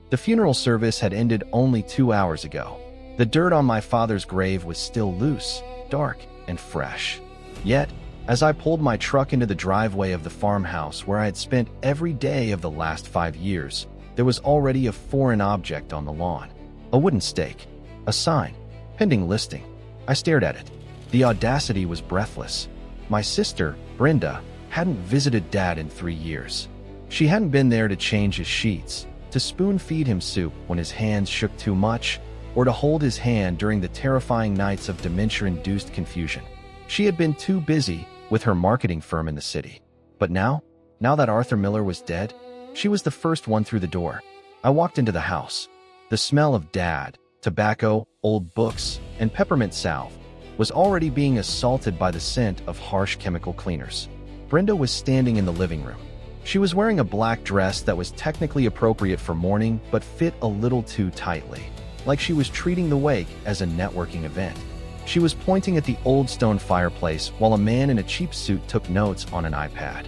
The funeral service had ended only 2 hours ago. The dirt on my father's grave was still loose, dark, and fresh. Yet, as I pulled my truck into the driveway of the farmhouse where I had spent every day of the last 5 years, there was already a foreign object on the lawn. A wooden stake. A sign. Pending listing. I stared at it. The audacity was breathless. My sister, Brenda, hadn't visited Dad in 3 years. She hadn't been there to change his sheets, to spoon-feed him soup when his hands shook too much, or to hold his hand during the terrifying nights of dementia-induced confusion. She had been too busy with her marketing firm in the city. But now that Arthur Miller was dead, she was the first one through the door. I walked into the house. The smell of Dad, tobacco, old books, and peppermint salve was already being assaulted by the scent of harsh chemical cleaners. Brenda was standing in the living room. She was wearing a black dress that was technically appropriate for mourning but fit a little too tightly, like she was treating the wake as a networking event. She was pointing at the old stone fireplace while a man in a cheap suit took notes on an iPad.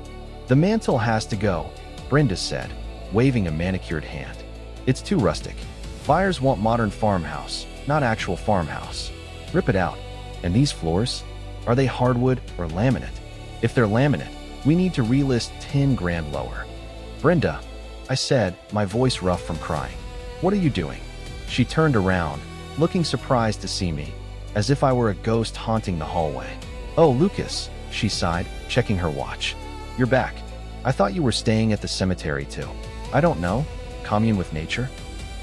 "The mantle has to go," Brenda said, waving a manicured hand. "It's too rustic. Buyers want modern farmhouse, not actual farmhouse. Rip it out. And these floors? Are they hardwood or laminate? If they're laminate, we need to relist 10 grand lower." "Brenda," I said, my voice rough from crying. "What are you doing?" She turned around, looking surprised to see me, as if I were a ghost haunting the hallway. "Oh, Lucas," she sighed, checking her watch. "You're back. I thought you were staying at the cemetery too." "I don't know. Commune with nature?"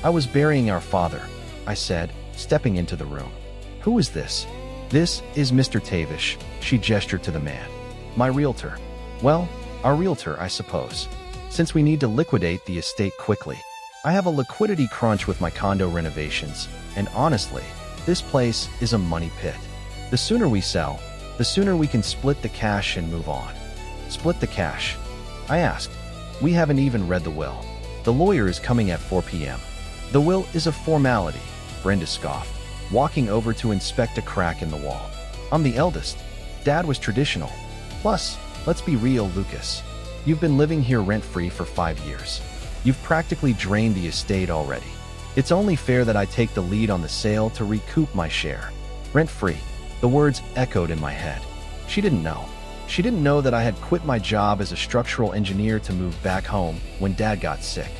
"I was burying our father," I said, stepping into the room. "Who is this?" "This is Mr. Tavish," she gestured to the man. "My realtor." "Well, our realtor, I suppose. Since we need to liquidate the estate quickly. I have a liquidity crunch with my condo renovations, and honestly, this place is a money pit. The sooner we sell, the sooner we can split the cash and move on." "Split the cash?" I asked. "We haven't even read the will. The lawyer is coming at 4 p.m. "The will is a formality," Brenda scoffed, walking over to inspect a crack in the wall. "I'm the eldest. Dad was traditional. Plus, let's be real, Lucas. You've been living here rent-free for 5 years. You've practically drained the estate already. It's only fair that I take the lead on the sale to recoup my share." Rent-free. The words echoed in my head. She didn't know. She didn't know that I had quit my job as a structural engineer to move back home when Dad got sick.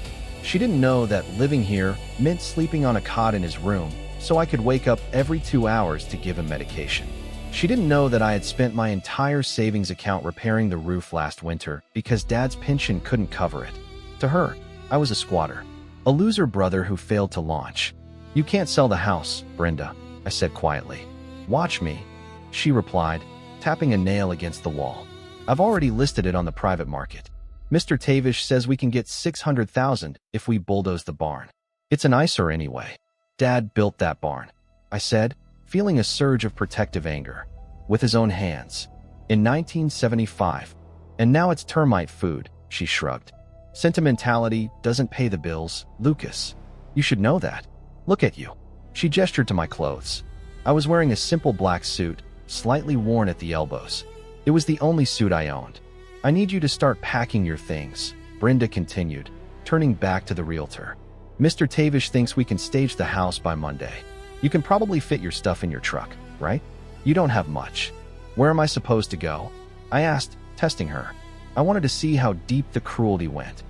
She didn't know that living here meant sleeping on a cot in his room so I could wake up every 2 hours to give him medication. She didn't know that I had spent my entire savings account repairing the roof last winter because Dad's pension couldn't cover it. To her, I was a squatter, a loser brother who failed to launch. "You can't sell the house, Brenda," I said quietly. "Watch me," she replied, tapping a nail against the wall. "I've already listed it on the private market. Mr. Tavish says we can get $600,000 if we bulldoze the barn. It's an eyesore anyway. Dad built that barn," I said, feeling a surge of protective anger. "With his own hands. In 1975. And now it's termite food," she shrugged. "Sentimentality doesn't pay the bills, Lucas. You should know that. Look at you." She gestured to my clothes. I was wearing a simple black suit, slightly worn at the elbows. It was the only suit I owned. "I need you to start packing your things," Brenda continued, turning back to the realtor. "Mr. Tavish thinks we can stage the house by Monday. You can probably fit your stuff in your truck, right? You don't have much. Where am I supposed to go?" I asked, testing her. I wanted to see how deep the cruelty went.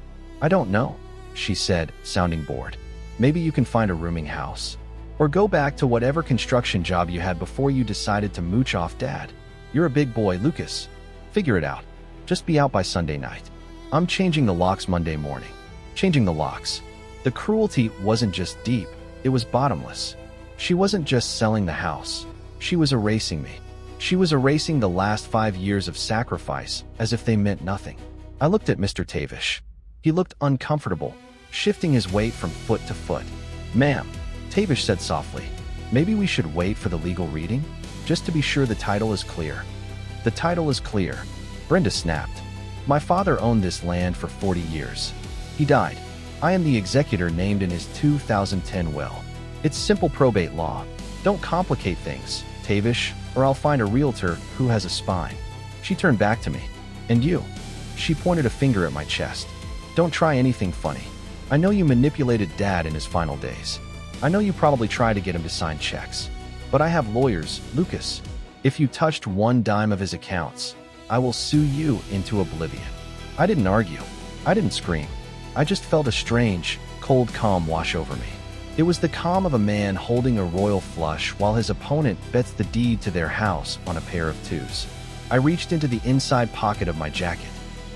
"I don't know," she said, sounding bored. "Maybe you can find a rooming house. Or go back to whatever construction job you had before you decided to mooch off Dad. You're a big boy, Lucas. Figure it out. Just be out by Sunday night. I'm changing the locks Monday morning." Changing the locks. The cruelty wasn't just deep, it was bottomless. She wasn't just selling the house. She was erasing me. She was erasing the last 5 years of sacrifice as if they meant nothing. I looked at Mr. Tavish. He looked uncomfortable, shifting his weight from foot to foot. "Ma'am," Tavish said softly, "maybe we should wait for the legal reading, just to be sure the title is clear." "The title is clear," Brenda snapped. "My father owned this land for 40 years. He died. I am the executor named in his 2010 will. It's simple probate law. Don't complicate things, Tavish, or I'll find a realtor who has a spine." She turned back to me. "And you?" She pointed a finger at my chest. "Don't try anything funny. I know you manipulated Dad in his final days. I know you probably tried to get him to sign checks. But I have lawyers, Lucas. If you touched one dime of his accounts, I will sue you into oblivion." I didn't argue. I didn't scream. I just felt a strange, cold calm wash over me. It was the calm of a man holding a royal flush while his opponent bets the deed to their house on a pair of twos. I reached into the inside pocket of my jacket.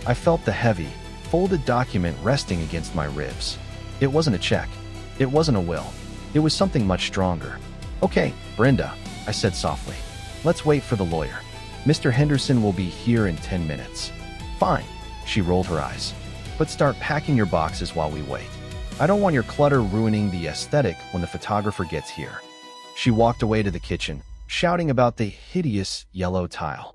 I felt the heavy, folded document resting against my ribs. It wasn't a check. It wasn't a will. It was something much stronger. "Okay, Brenda," I said softly. "Let's wait for the lawyer. Mr. Henderson will be here in 10 minutes. "Fine," she rolled her eyes. "But start packing your boxes while we wait. I don't want your clutter ruining the aesthetic when the photographer gets here." She walked away to the kitchen, shouting about the hideous yellow tile.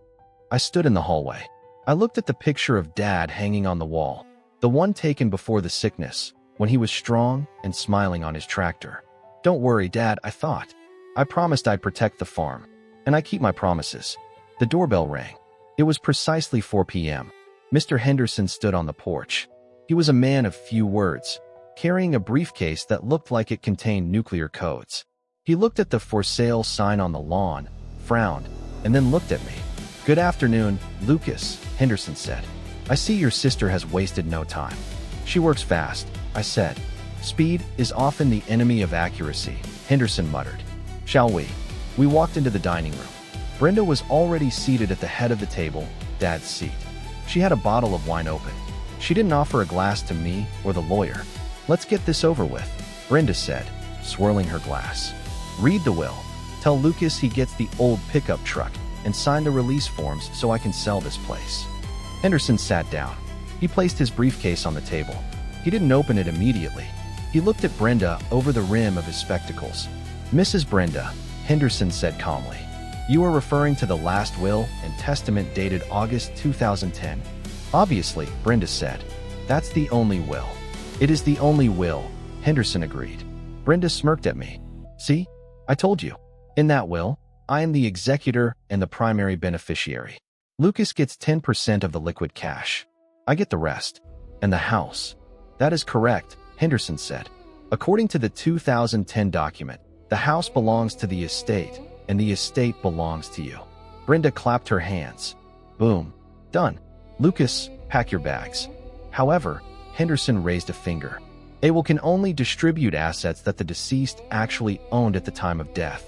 I stood in the hallway. I looked at the picture of Dad hanging on the wall, the one taken before the sickness, when he was strong and smiling on his tractor. "Don't worry, Dad," I thought. "I promised I'd protect the farm, and I keep my promises." The doorbell rang. It was precisely 4 p.m. Mr. Henderson stood on the porch. He was a man of few words, carrying a briefcase that looked like it contained nuclear codes. He looked at the "for sale" sign on the lawn, frowned, and then looked at me. "Good afternoon, Lucas," Henderson said. "I see your sister has wasted no time. She works fast," I said. "Speed is often the enemy of accuracy," Henderson muttered. "Shall we?" We walked into the dining room. Brenda was already seated at the head of the table, Dad's seat. She had a bottle of wine open. She didn't offer a glass to me or the lawyer. "Let's get this over with," Brenda said, swirling her glass. "Read the will. Tell Lucas he gets the old pickup truck and sign the release forms so I can sell this place." Henderson sat down. He placed his briefcase on the table. He didn't open it immediately. He looked at Brenda over the rim of his spectacles. "Mrs. Brenda," Henderson said calmly, "you are referring to the last will and testament dated August 2010. "Obviously," Brenda said. "That's the only will." "It is the only will," Henderson agreed. Brenda smirked at me. "See? I told you. In that will, I am the executor and the primary beneficiary. Lucas gets 10% of the liquid cash. I get the rest. And the house." "That is correct," Henderson said. "According to the 2010 document, the house belongs to the estate, and the estate belongs to you." Brenda clapped her hands. "Boom. Done. Lucas, pack your bags." However, Henderson raised a finger. "A will can only distribute assets that the deceased actually owned at the time of death."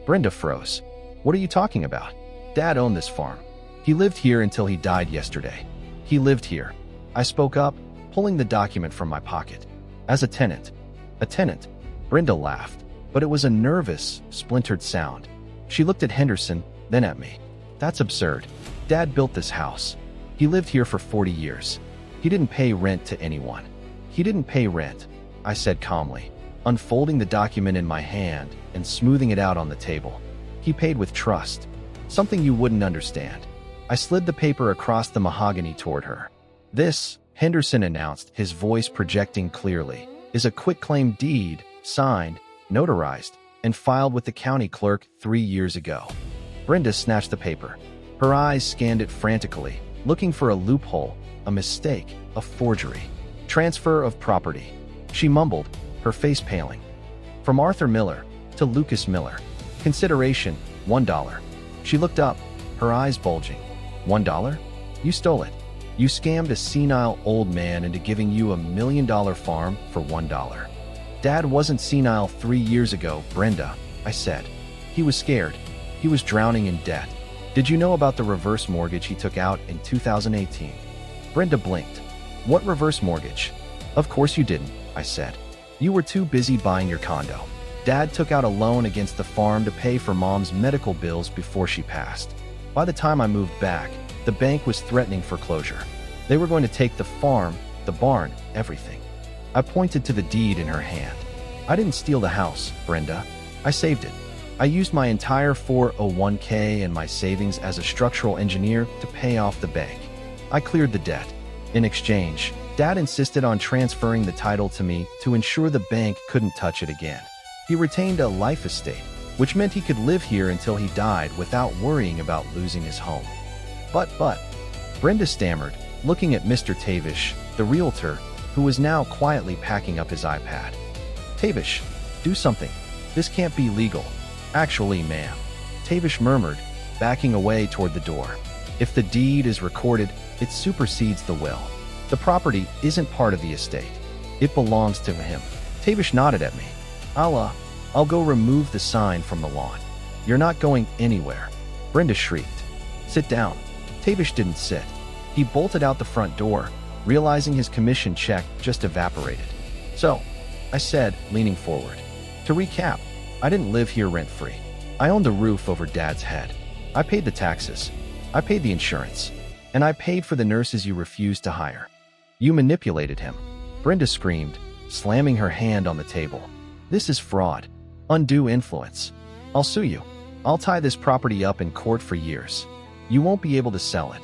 Brenda froze. "What are you talking about? Dad owned this farm. He lived here until he died yesterday. He lived here." I spoke up, pulling the document from my pocket. "As a tenant." "A tenant?" Brenda laughed, but it was a nervous, splintered sound. She looked at Henderson, then at me. "That's absurd. Dad built this house. He lived here for 40 years. He didn't pay rent to anyone." "He didn't pay rent," I said calmly, unfolding the document in my hand and smoothing it out on the table. "He paid with trust. Something you wouldn't understand." I slid the paper across the mahogany toward her. "This," Henderson announced, his voice projecting clearly, "is a quitclaim deed, signed, notarized, and filed with the county clerk 3 years ago." Brenda snatched the paper. Her eyes scanned it frantically, looking for a loophole, a mistake, a forgery. "Transfer of property," she mumbled, her face paling. "From Arthur Miller to Lucas Miller. Consideration, $1. She looked up, her eyes bulging. $1? You stole it. You scammed a senile old man into giving you $1 million farm for $1. "Dad wasn't senile 3 years ago, Brenda," I said. "He was scared. He was drowning in debt. Did you know about the reverse mortgage he took out in 2018? Brenda blinked. "What reverse mortgage?" "Of course you didn't," I said. "You were too busy buying your condo. Dad took out a loan against the farm to pay for Mom's medical bills before she passed. By the time I moved back, the bank was threatening foreclosure. They were going to take the farm, the barn, everything." I pointed to the deed in her hand. "I didn't steal the house, Brenda. I saved it. I used my entire 401k and my savings as a structural engineer to pay off the bank. I cleared the debt. In exchange, Dad insisted on transferring the title to me to ensure the bank couldn't touch it again. He retained a life estate, which meant he could live here until he died without worrying about losing his home." But, Brenda stammered, looking at Mr. Tavish, the realtor, who was now quietly packing up his iPad. Tavish, do something. This can't be legal. Actually, ma'am, Tavish murmured, backing away toward the door. If the deed is recorded, it supersedes the will. The property isn't part of the estate. It belongs to him. Tavish nodded at me. I'll go remove the sign from the lawn. You're not going anywhere. Brenda shrieked. Sit down. Tavish didn't sit. He bolted out the front door, realizing his commission check just evaporated. So, I said, leaning forward. To recap, I didn't live here rent-free. I owned the roof over Dad's head. I paid the taxes. I paid the insurance. And I paid for the nurses you refused to hire. You manipulated him. Brenda screamed, slamming her hand on the table. This is fraud. Undue influence. I'll sue you. I'll tie this property up in court for years. You won't be able to sell it.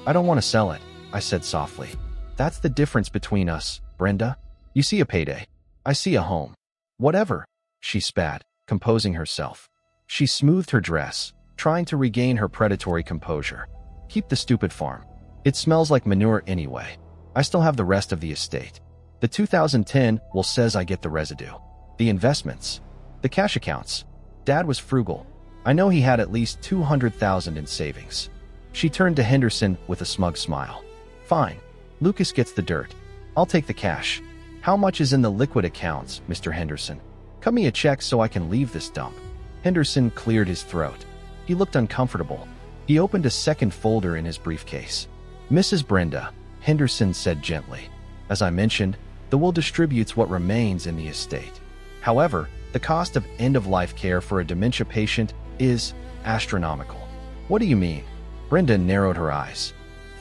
I don't want to sell it, I said softly. That's the difference between us, Brenda. You see a payday. I see a home. Whatever, she spat, composing herself. She smoothed her dress, trying to regain her predatory composure. Keep the stupid farm. It smells like manure anyway. I still have the rest of the estate. The 2010 will says I get the residue. The investments. The cash accounts. Dad was frugal. I know he had at least $200,000 in savings. She turned to Henderson with a smug smile. Fine. Lucas gets the dirt. I'll take the cash. How much is in the liquid accounts, Mr. Henderson? Cut me a check so I can leave this dump. Henderson cleared his throat. He looked uncomfortable. He opened a second folder in his briefcase. Mrs. Brenda, Henderson said gently. As I mentioned, the will distributes what remains in the estate. However, the cost of end-of-life care for a dementia patient is astronomical. What do you mean? Brenda narrowed her eyes.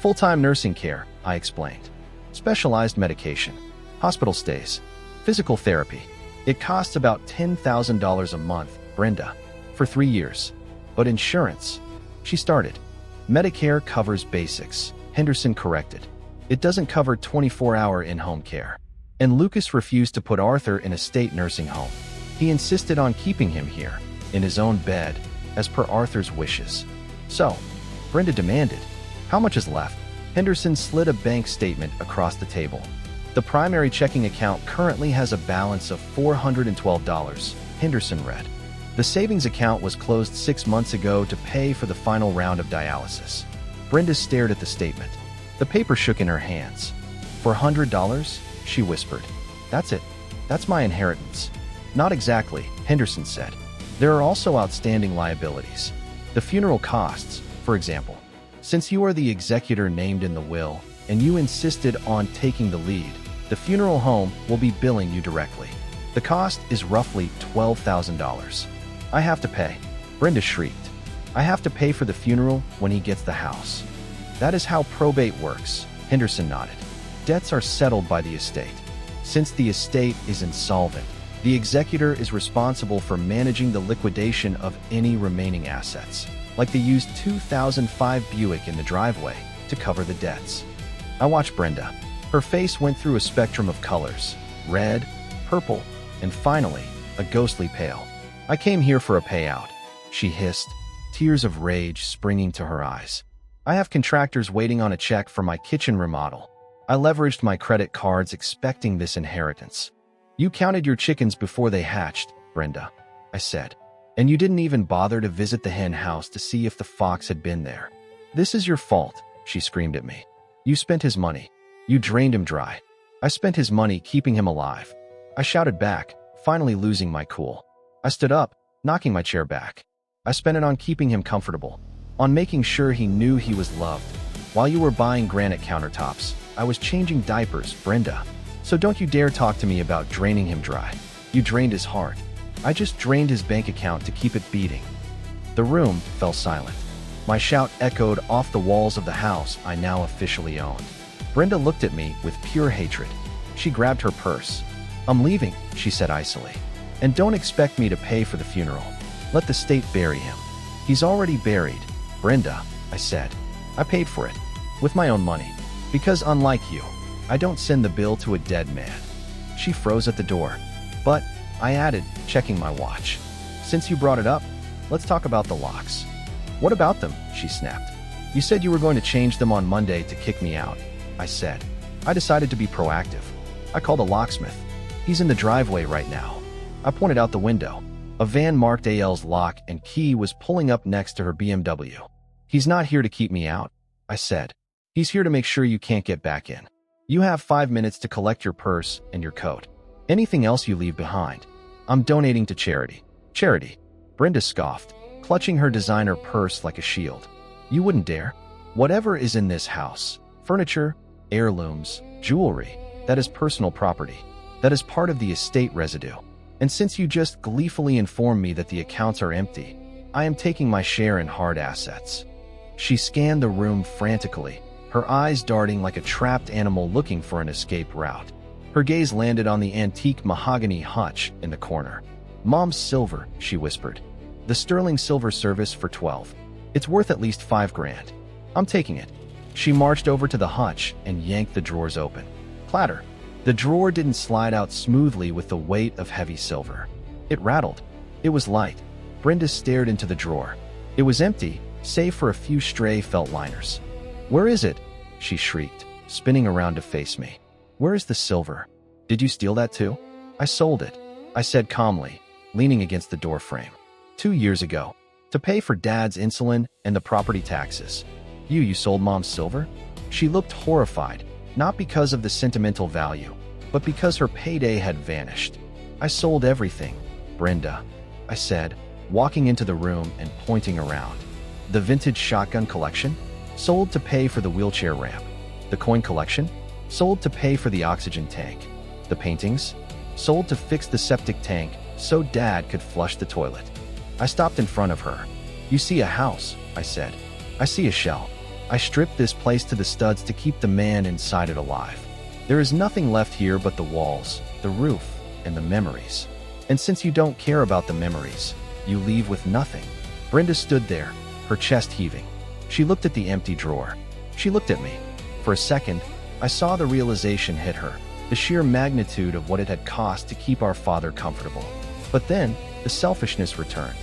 Full-time nursing care, I explained. Specialized medication, hospital stays, physical therapy. It costs about $10,000 a month, Brenda, for 3 years. But insurance, she started. Medicare covers basics, Henderson corrected. It doesn't cover 24-hour in-home care. And Lucas refused to put Arthur in a state nursing home. He insisted on keeping him here, in his own bed, as per Arthur's wishes. So, Brenda demanded, how much is left? Henderson slid a bank statement across the table. The primary checking account currently has a balance of $412, Henderson read. The savings account was closed 6 months ago to pay for the final round of dialysis. Brenda stared at the statement. The paper shook in her hands. $400? She whispered. That's it. That's my inheritance. Not exactly, Henderson said. There are also outstanding liabilities. The funeral costs, for example. Since you are the executor named in the will, and you insisted on taking the lead, the funeral home will be billing you directly. The cost is roughly $12,000. I have to pay. Brenda shrieked. I have to pay for the funeral when he gets the house. That is how probate works, Henderson nodded. Debts are settled by the estate. Since the estate is insolvent, the executor is responsible for managing the liquidation of any remaining assets, like the used 2005 Buick in the driveway, to cover the debts. I watched Brenda. Her face went through a spectrum of colors, red, purple, and finally, a ghostly pale. I came here for a payout, she hissed, tears of rage springing to her eyes. I have contractors waiting on a check for my kitchen remodel. I leveraged my credit cards expecting this inheritance. You counted your chickens before they hatched, Brenda, I said. And you didn't even bother to visit the hen house to see if the fox had been there. This is your fault, she screamed at me. You spent his money. You drained him dry. I spent his money keeping him alive. I shouted back, finally losing my cool. I stood up, knocking my chair back. I spent it on keeping him comfortable, on making sure he knew he was loved. While you were buying granite countertops, I was changing diapers, Brenda. So don't you dare talk to me about draining him dry. You drained his heart. I just drained his bank account to keep it beating. The room fell silent. My shout echoed off the walls of the house I now officially owned. Brenda looked at me with pure hatred. She grabbed her purse. I'm leaving, she said icily. And don't expect me to pay for the funeral. Let the state bury him. He's already buried, Brenda, I said. I paid for it, with my own money. Because unlike you, I don't send the bill to a dead man. She froze at the door. But, I added, checking my watch. Since you brought it up, let's talk about the locks. What about them? She snapped. You said you were going to change them on Monday to kick me out, I said. I decided to be proactive. I called a locksmith. He's in the driveway right now. I pointed out the window. A van marked AL's lock and key was pulling up next to her BMW. He's not here to keep me out, I said. He's here to make sure you can't get back in. You have 5 minutes to collect your purse and your coat. Anything else you leave behind, I'm donating to charity. Charity, Brenda scoffed, clutching her designer purse like a shield. You wouldn't dare? Whatever is in this house, furniture, heirlooms, jewelry, that is personal property. That is part of the estate residue. And since you just gleefully informed me that the accounts are empty, I am taking my share in hard assets. She scanned the room frantically, her eyes darting like a trapped animal looking for an escape route. Her gaze landed on the antique mahogany hutch in the corner. Mom's silver, she whispered. The sterling silver service for 12. It's worth at least 5 grand. I'm taking it. She marched over to the hutch and yanked the drawers open. Clatter. The drawer didn't slide out smoothly with the weight of heavy silver. It rattled. It was light. Brenda stared into the drawer. It was empty, save for a few stray felt liners. Where is it? She shrieked, spinning around to face me. Where is the silver? Did you steal that too? I sold it, I said calmly, leaning against the doorframe. 2 years ago, to pay for Dad's insulin and the property taxes. You sold Mom's silver? She looked horrified, not because of the sentimental value, but because her payday had vanished. I sold everything, Brenda, I said, walking into the room and pointing around. The vintage shotgun collection? Sold to pay for the wheelchair ramp. The coin collection? Sold to pay for the oxygen tank. The paintings? Sold to fix the septic tank so Dad could flush the toilet. I stopped in front of her. You see a house, I said. I see a shell. I stripped this place to the studs to keep the man inside it alive. There is nothing left here but the walls, the roof, and the memories. And since you don't care about the memories, you leave with nothing. Brenda stood there, her chest heaving. She looked at the empty drawer. She looked at me. For a second, I saw the realization hit her, the sheer magnitude of what it had cost to keep our father comfortable. But then, the selfishness returned.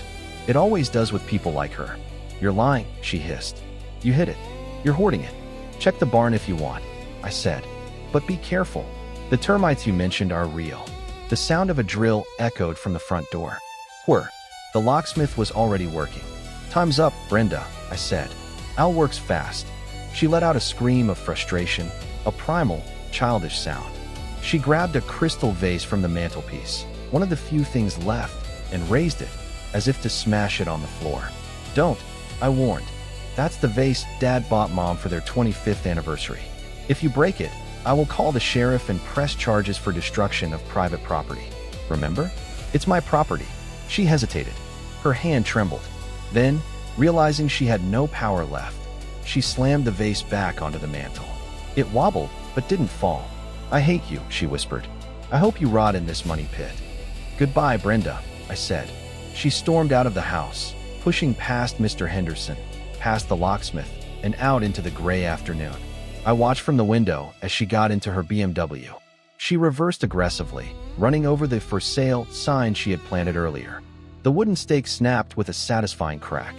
It always does with people like her. You're lying, she hissed. You hid it. You're hoarding it. Check the barn if you want, I said. But be careful. The termites you mentioned are real. The sound of a drill echoed from the front door. Whir. The locksmith was already working. Time's up, Brenda, I said. Al works fast. She let out a scream of frustration, a primal, childish sound. She grabbed a crystal vase from the mantelpiece, one of the few things left, and raised it, as if to smash it on the floor. Don't, I warned. That's the vase Dad bought Mom for their 25th anniversary. If you break it, I will call the sheriff and press charges for destruction of private property. Remember? It's my property. She hesitated. Her hand trembled. Then, realizing she had no power left, she slammed the vase back onto the mantel. It wobbled, but didn't fall. I hate you, she whispered. I hope you rot in this money pit. Goodbye, Brenda, I said. She stormed out of the house, pushing past Mr. Henderson, past the locksmith, and out into the gray afternoon. I watched from the window as she got into her BMW. She reversed aggressively, running over the for sale sign she had planted earlier. The wooden stake snapped with a satisfying crack.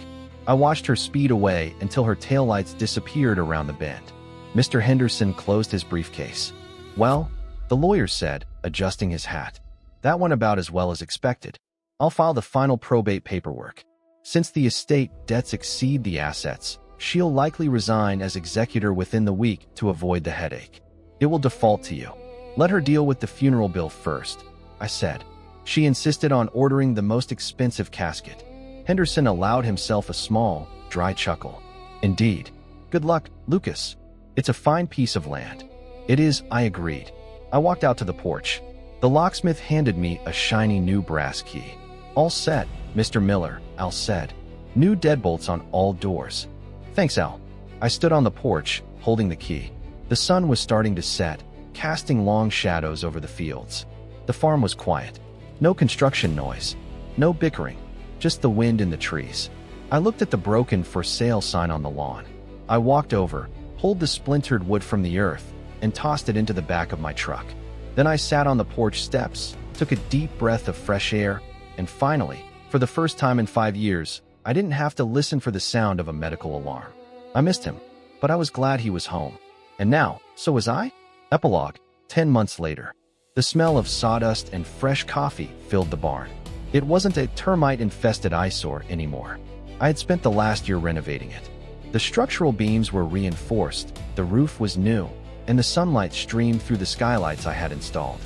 I watched her speed away until her taillights disappeared around the bend. Mr. Henderson closed his briefcase. Well, the lawyer said, adjusting his hat. That went about as well as expected. I'll file the final probate paperwork. Since the estate debts exceed the assets, she'll likely resign as executor within the week to avoid the headache. It will default to you. Let her deal with the funeral bill first, I said. She insisted on ordering the most expensive casket. Henderson allowed himself a small, dry chuckle. Indeed. Good luck, Lucas. It's a fine piece of land. It is, I agreed. I walked out to the porch. The locksmith handed me a shiny new brass key. All set, Mr. Miller, Al said. New deadbolts on all doors. Thanks, Al. I stood on the porch, holding the key. The sun was starting to set, casting long shadows over the fields. The farm was quiet. No construction noise. No bickering. Just the wind in the trees. I looked at the broken for sale sign on the lawn. I walked over, pulled the splintered wood from the earth, and tossed it into the back of my truck. Then I sat on the porch steps, took a deep breath of fresh air, and finally, for the first time in 5 years, I didn't have to listen for the sound of a medical alarm. I missed him, but I was glad he was home. And now, so was I? Epilogue, 10 months later. The smell of sawdust and fresh coffee filled the barn. It wasn't a termite-infested eyesore anymore. I had spent the last year renovating it. The structural beams were reinforced, the roof was new, and the sunlight streamed through the skylights I had installed.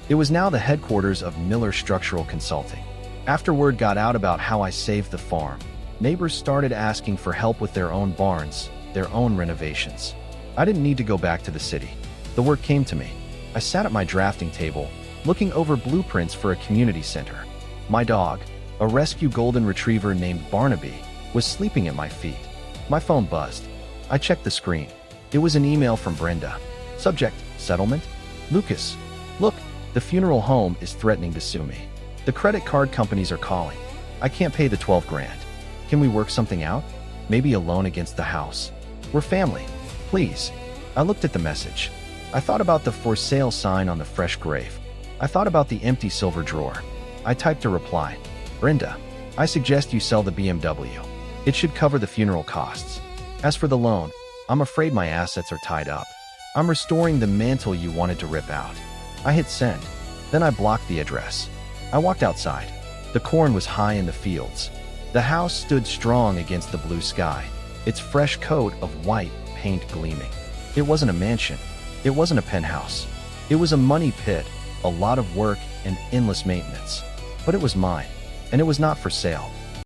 It was now the headquarters of Miller Structural Consulting. After word got out about how I saved the farm, neighbors started asking for help with their own barns, their own renovations. I didn't need to go back to the city. The work came to me. I sat at my drafting table, looking over blueprints for a community center. My dog, a rescue golden retriever named Barnaby, was sleeping at my feet. My phone buzzed. I checked the screen. It was an email from Brenda. Subject, settlement? Lucas, look, the funeral home is threatening to sue me. The credit card companies are calling. I can't pay the 12 grand. Can we work something out? Maybe a loan against the house. We're family. Please. I looked at the message. I thought about the for sale sign on the fresh grave. I thought about the empty silver drawer. I typed a reply. Brenda, I suggest you sell the BMW. It should cover the funeral costs. As for the loan, I'm afraid my assets are tied up. I'm restoring the mantle you wanted to rip out. I hit send. Then I blocked the address. I walked outside. The corn was high in the fields. The house stood strong against the blue sky, its fresh coat of white paint gleaming. It wasn't a mansion. It wasn't a penthouse. It was a money pit, a lot of work and endless maintenance. But it was mine, and it was not for sale.